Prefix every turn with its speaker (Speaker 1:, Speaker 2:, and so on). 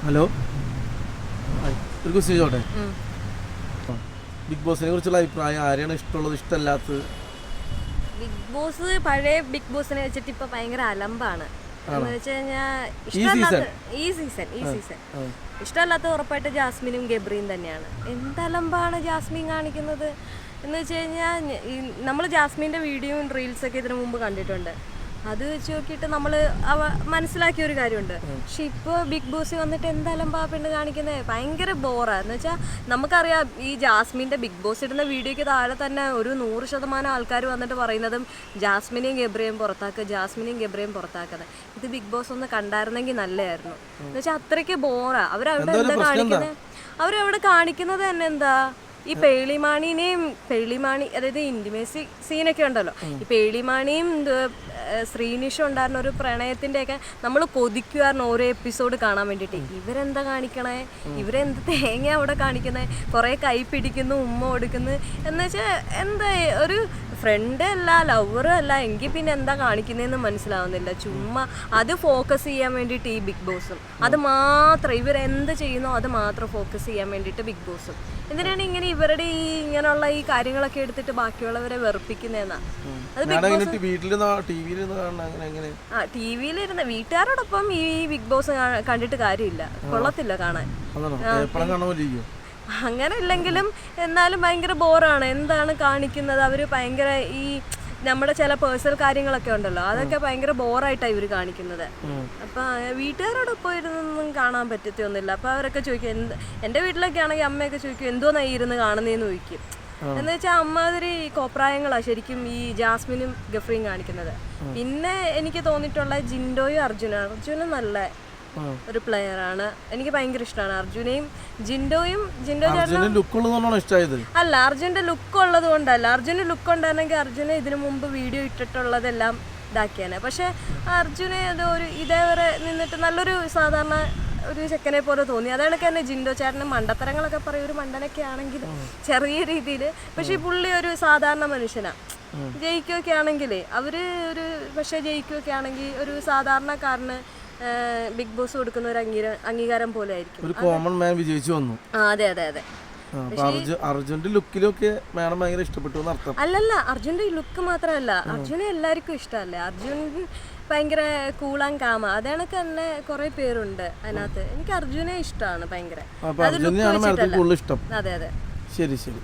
Speaker 1: Hello, ഒരു question ചോട്ടെ. Big ബോസിനെ കുറിച്ചുള്ള അഭിപ്രായം, ആരെയാണ് ഇഷ്ടമുള്ളത്, ഇഷ്ടമല്ലാത്തത്?
Speaker 2: ബിഗ് ബോസ് പഴയ ബിഗ് ബോസിനെ വെച്ചിട്ട് ഇപ്പൊ ഭയങ്കര അലമ്പാണ്. എന്ന് വെച്ച് കഴിഞ്ഞാൽ ഈ സീസൺ ഇഷ്ടമല്ലാത്ത ഉറപ്പായിട്ട് ജാസ്മിനും ഗബ്രിയും തന്നെയാണ്. എന്തലമ്പാണ് ജാസ്മിൻ കാണിക്കുന്നത് എന്ന് വെച്ച് കഴിഞ്ഞാൽ, നമ്മൾ ജാസ്മിൻ്റെ വീഡിയോയും റീൽസൊക്കെ ഇതിനു മുമ്പ് കണ്ടിട്ടുണ്ട്. അത് വെച്ച് നോക്കിയിട്ട് നമ്മൾ മനസ്സിലാക്കിയ ഒരു കാര്യമുണ്ട്. പക്ഷെ ഇപ്പോൾ ബിഗ് ബോസ് വന്നിട്ട് എന്തായാലും പെണ്ണ് കാണിക്കുന്നത് ഭയങ്കര ബോറാണ്. എന്ന് വെച്ചാൽ നമുക്കറിയാം, ഈ ജാസ്മിൻ്റെ ബിഗ് ബോസ് ഇടുന്ന വീഡിയോയ്ക്ക് താഴെ തന്നെ ഒരു 100% ആൾക്കാർ വന്നിട്ട് പറയുന്നതും ജാസ്മിനെയും ഗബ്രിയെയും പുറത്താക്കുന്നത്. ഇത് ബിഗ് ബോസ് ഒന്ന് കണ്ടായിരുന്നെങ്കിൽ നല്ലതായിരുന്നു. എന്ന് വെച്ചാൽ അത്രയ്ക്ക് ബോറാണ്. അവരവിടെ കാണിക്കുന്നത് തന്നെ എന്താ, ഈ പേളിമാണി അതായത് ഇന്റിമേസി സീനൊക്കെ ഉണ്ടല്ലോ, ഈ പേളിമാണിയും ശ്രീനിഷും ഉണ്ടായിരുന്ന ഒരു പ്രണയത്തിൻ്റെയൊക്കെ നമ്മൾ കൊതിക്കുമായിരുന്നു ഓരോ എപ്പിസോഡ് കാണാൻ വേണ്ടിയിട്ട്. ഇവരെന്താ കാണിക്കണേ, ഇവരെന്ത് തേങ്ങ അവിടെ കാണിക്കുന്നത്, കുറേ കൈ പിടിക്കുന്നു, ഉമ്മ കൊടുക്കുന്നു. എന്ന് വെച്ചാൽ എന്താ, ഒരു ഫ്രണ്ട് അല്ല, ലവറും അല്ല, എങ്കിൽ പിന്നെ എന്താ കാണിക്കുന്നതെന്ന് മനസ്സിലാവുന്നില്ല. ചുമ്മാ അത് ഫോക്കസ് ചെയ്യാൻ വേണ്ടിയിട്ട് ഈ ബിഗ് ബോസും, അത് മാത്രം ഇവരെന്ത് ചെയ്യുന്നോ അത് മാത്രം ഫോക്കസ് ചെയ്യാൻ വേണ്ടിയിട്ട് ബിഗ് ബോസും. എന്തിനാണ് ഇങ്ങനെ ഇവരുടെ ഈ ഇങ്ങനെയുള്ള ഈ കാര്യങ്ങളൊക്കെ എടുത്തിട്ട് ബാക്കിയുള്ളവരെ വെറുപ്പിക്കുന്നതെന്നാ. അത് ടിവിയിലിരുന്ന വീട്ടുകാരോടൊപ്പം ഈ ബിഗ് ബോസ് കണ്ടിട്ട് കാര്യമില്ല, കൊള്ളത്തില്ല കാണാൻ. അങ്ങനെ ഇല്ലെങ്കിലും എന്നാലും ഭയങ്കര ബോറാണ്. എന്താണ് കാണിക്കുന്നത്, അവർ ഭയങ്കര ഈ നമ്മുടെ ചില പേഴ്സണൽ കാര്യങ്ങളൊക്കെ ഉണ്ടല്ലോ, അതൊക്കെ ഭയങ്കര ബോറായിട്ടാണ് ഇവർ കാണിക്കുന്നത്. അപ്പം വീട്ടുകാരോടൊപ്പം ഇരുന്നൊന്നും കാണാൻ പറ്റത്തൊന്നുമില്ല. അപ്പം അവരൊക്കെ ചോദിക്കും, എൻ്റെ വീട്ടിലൊക്കെ ആണെങ്കിൽ അമ്മയൊക്കെ ചോദിക്കും എന്തോന്നാ ഇരുന്ന് കാണുന്നതെന്ന് ചോദിക്കും. എന്ന് വെച്ചാൽ അമ്മാതിരി കോപ്രായങ്ങളാണ് ശരിക്കും ഈ ജാസ്മിനും ഗഫ്രിയും കാണിക്കുന്നത്. പിന്നെ എനിക്ക് തോന്നിയിട്ടുള്ള ജിൻഡോയും അർജുനും നല്ല ഒരു പ്ലെയർ ആണ്. എനിക്ക് ഭയങ്കര ഇഷ്ടമാണ് അർജുനെയും ജിൻഡോയും. അല്ല, അർജുന്റെ ലുക്ക് ഉള്ളത് കൊണ്ടല്ല. അർജുന് ലുക്ക് ഉണ്ടായിരുന്നെങ്കിൽ അർജുന് ഇതിനു മുമ്പ് വീഡിയോ ഇട്ടിട്ടുള്ളതെല്ലാം ഇതാക്കിയാണ്. പക്ഷെ അർജുന് ഇതേവരെ നിന്നിട്ട് നല്ലൊരു സാധാരണ ഒരു ചെക്കനെ പോലെ തോന്നി. അതാണ് തന്നെ ജിൻഡോ ചേട്ടന് മണ്ടത്തരങ്ങളൊക്കെ പറയും, ഒരു മണ്ടനൊക്കെ ആണെങ്കിലും ചെറിയ രീതിയിൽ. പക്ഷെ ഈ പുള്ളി ഒരു സാധാരണ മനുഷ്യനാണ്. ജയിക്കുകയൊക്കെ ആണെങ്കിൽ ജയിക്കുകയൊക്കെ ആണെങ്കിൽ ഒരു സാധാരണക്കാരന് ബിഗ് ബോസ് കൊടുക്കുന്ന ഒരു അംഗീകാരം പോലെ ആയിരിക്കും.
Speaker 1: ഒരു കോമൺ മാൻ വിജയിച്ചു വന്നു.
Speaker 2: അതെ അതെ അതെ.
Speaker 1: അർജുന്റെ ലുക്കിലൊക്കെ മാഡം ഭയങ്കര ഇഷ്ടപ്പെട്ടു.
Speaker 2: അല്ലല്ല, അർജുന്റെ ലുക്ക് മാത്രമല്ല, അർജുനെ എല്ലാവർക്കും ഇഷ്ടമല്ലേ. അർജുൻ ഭയങ്കര കൂൾ ആൻഡ് കാമ. അതാണൊക്കെ തന്നെ കുറെ പേരുണ്ട് അതിനകത്ത്. എനിക്ക് അർജുനെ ഇഷ്ടമാണ് ഭയങ്കര.
Speaker 1: അതെ അതെ.
Speaker 2: ശരി ശരി.